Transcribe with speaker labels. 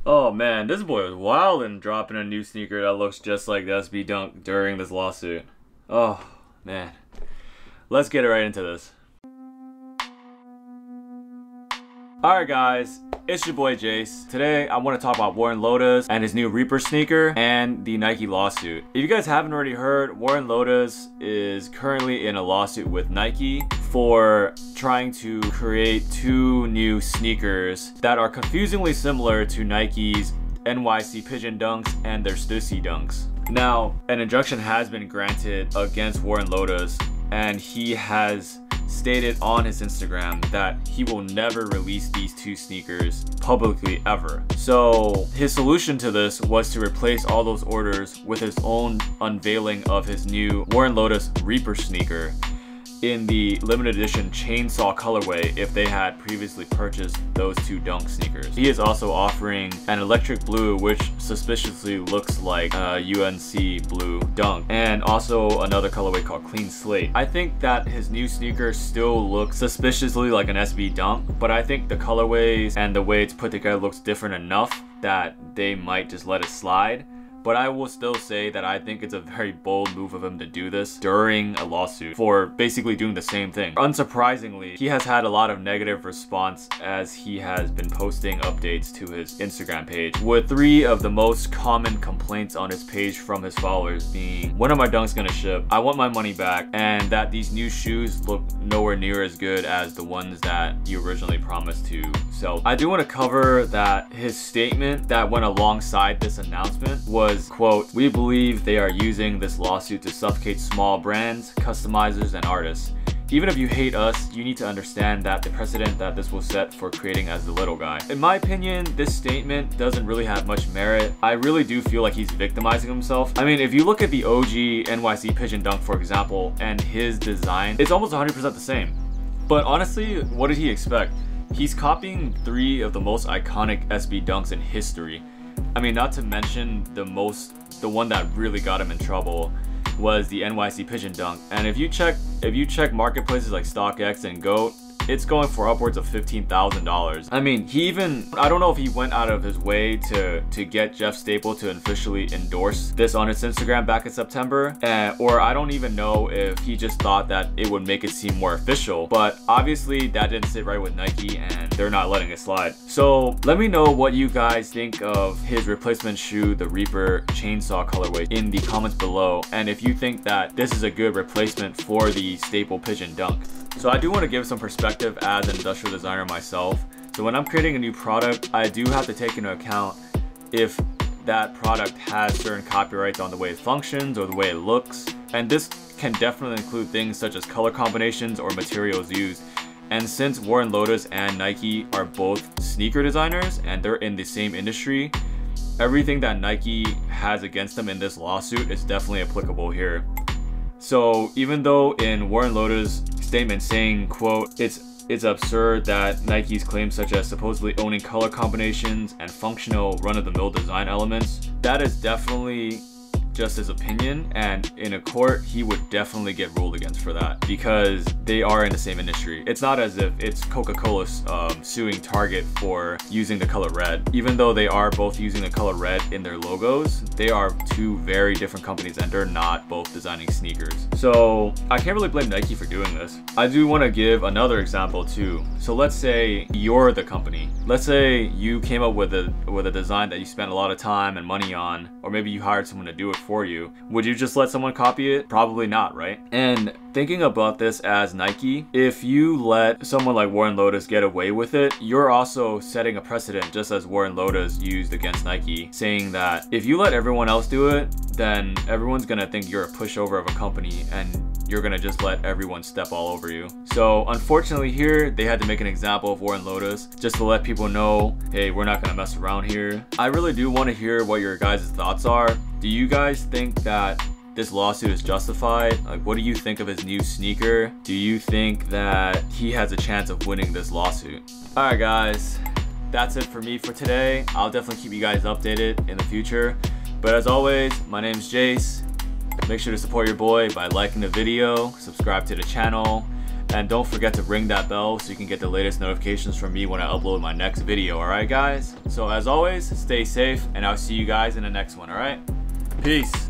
Speaker 1: Oh man, this boy was wild and dropping a new sneaker that looks just like the SB Dunk during this lawsuit. Oh man. Let's get right into this. Alright guys, it's your boy Jayce. Today I want to talk about Warren Lotas and his new Reaper sneaker and the Nike lawsuit. If you guys haven't already heard, Warren Lotas is currently in a lawsuit with Nike for trying to create two new sneakers that are confusingly similar to Nike's NYC Pigeon Dunks and their Stussy Dunks. Now, an injunction has been granted against Warren Lotas, and he has stated on his Instagram that he will never release these two sneakers publicly ever. So his solution to this was to replace all those orders with his own unveiling of his new Warren Lotas Reaper sneaker in the limited edition chainsaw colorway if they had previously purchased those two Dunk sneakers. He is also offering an electric blue, which suspiciously looks like a UNC blue Dunk, and also another colorway called Clean Slate. I think that his new sneaker still looks suspiciously like an SB Dunk, but I think the colorways and the way it's put together looks different enough that they might just let it slide. But I will still say that I think it's a very bold move of him to do this during a lawsuit for basically doing the same thing. Unsurprisingly, he has had a lot of negative response as he has been posting updates to his Instagram page, with 3 of the most common complaints on his page from his followers being, when are my Dunks gonna ship? I want my money back, and that these new shoes look nowhere near as good as the ones that you originally promised to sell. I do want to cover that his statement that went alongside this announcement was, quote, "We believe they are using this lawsuit to suffocate small brands, customizers, and artists. Even if you hate us, you need to understand that the precedent that this will set for creating as the little guy." In my opinion, this statement doesn't really have much merit. I really do feel like he's victimizing himself. I mean, if you look at the OG NYC Pigeon Dunk, for example, and his design, it's almost 100% the same. But honestly, what did he expect? He's copying 3 of the most iconic SB Dunks in history. I mean, not to mention the one that really got him in trouble was the NYC Pigeon Dunk. And if you check marketplaces like StockX and GOAT, it's going for upwards of $15,000. I mean, I don't know if he went out of his way to get Jeff Staple to officially endorse this on his Instagram back in September, or I don't even know if he just thought that it would make it seem more official, but obviously that didn't sit right with Nike and they're not letting it slide. So let me know what you guys think of his replacement shoe, the Reaper chainsaw colorway, in the comments below, and if you think that this is a good replacement for the staple Pigeon Dunk. So I do want to give some perspective as an industrial designer myself. So when I'm creating a new product, I do have to take into account if that product has certain copyrights on the way it functions or the way it looks. And this can definitely include things such as color combinations or materials used. And since Warren Lotas and Nike are both sneaker designers and they're in the same industry, everything that Nike has against them in this lawsuit is definitely applicable here. So even though in Warren Lotas' statement saying, quote, it's absurd that Nike's claims such as supposedly owning color combinations and functional run-of-the-mill design elements, that is definitely just his opinion, and in a court he would definitely get ruled against for that because they are in the same industry. It's not as if it's Coca-Cola suing Target for using the color red. Even though they are both using the color red in their logos, they are 2 very different companies and they're not both designing sneakers. So I can't really blame Nike for doing this. I do want to give another example too. So let's say you're the company. Let's say you came up with a design that you spent a lot of time and money on, or maybe you hired someone to do it for you. Would you just let someone copy it? Probably not, right? And thinking about this as Nike, if you let someone like Warren Lotas get away with it, you're also setting a precedent, just as Warren Lotas used against Nike, saying that if you let everyone else do it, then everyone's gonna think you're a pushover of a company and you're gonna just let everyone step all over you. So unfortunately here, they had to make an example of Warren Lotas just to let people know, hey, we're not gonna mess around here. I really do want to hear what your guys' thoughts are. Do you guys think that this lawsuit is justified? Like, what do you think of his new sneaker? Do you think that he has a chance of winning this lawsuit? Alright guys, that's it for me for today. I'll definitely keep you guys updated in the future. But as always, my name's Jayce. Make sure to support your boy by liking the video, subscribe to the channel, and don't forget to ring that bell so you can get the latest notifications from me when I upload my next video. Alright guys, so as always, stay safe and I'll see you guys in the next one. Alright, peace.